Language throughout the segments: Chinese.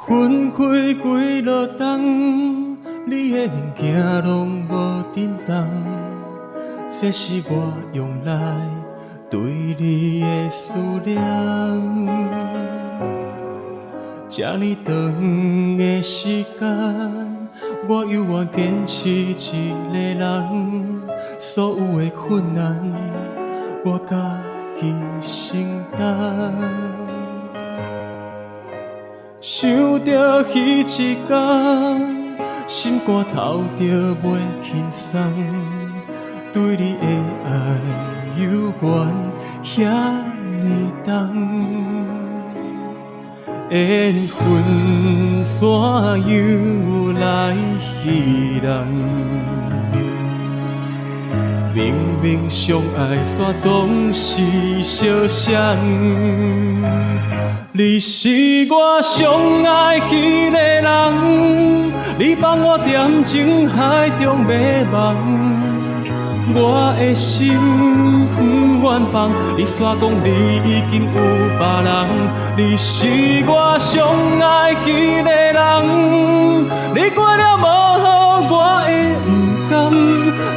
分开几落冬，你的物件拢无振动，这是我用来对你的思念。这呢长的时间，我犹原坚持一个人，所有的困难，我家己承担。想着彼一天，心肝头就袂轻松，对你的爱犹原遐尼重。缘分怎样来戏人？明明相爱却总是相像。你是我相爱迄个人，你放我踮情海中迷茫。我的心不愿放，你煞讲你已经有别人。你是我相爱迄个人，你过了无予我会不甘。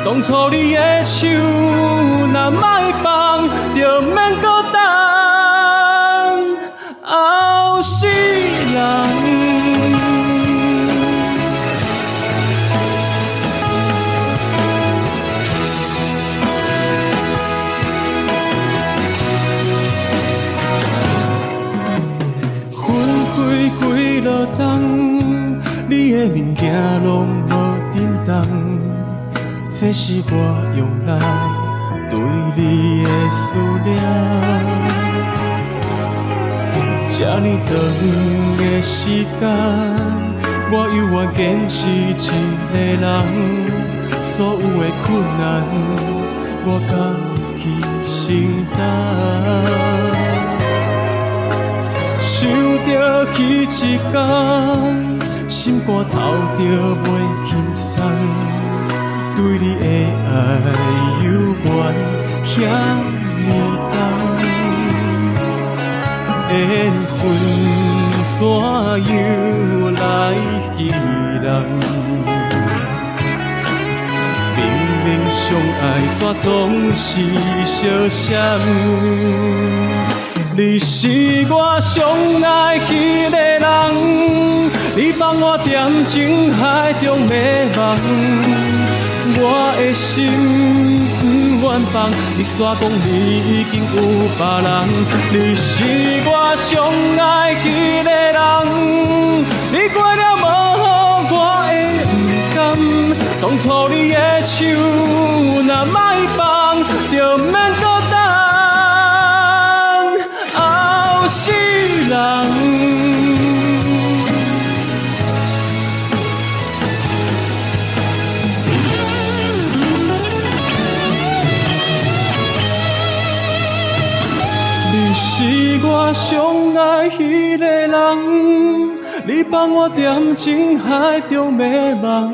当初你的手若莫放，就免搁等后世人。几落冬，你的物件拢无振动，这是我用来对你的思念。这呢长的时间，我犹原坚持一个人，所有的困难，我家己承担。想着彼一天，心肝头就袂轻松，对你的爱犹原遐尼重。缘分怎样来戏人？明明相爱却总是相像。你是我相爱迄个人，你放我踮情海中迷茫。我的心不愿放，你煞讲你已经有别人。你是我相爱迄个人，你过了无予我会不甘。当初你的手若莫放，就免搁等后世人。你是我相爱迄个人，你放我踮情海中迷茫。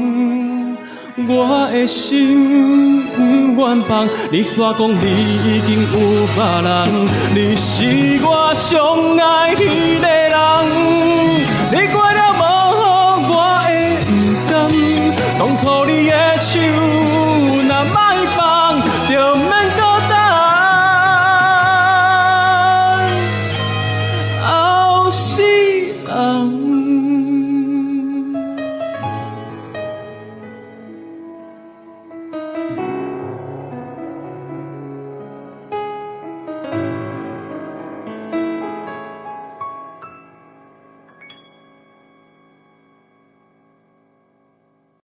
我的心不愿放，你煞讲你已经有别人。你是我相爱迄个人，你过了无予我会不甘。当初你的手若莫放，就免搁等后世人。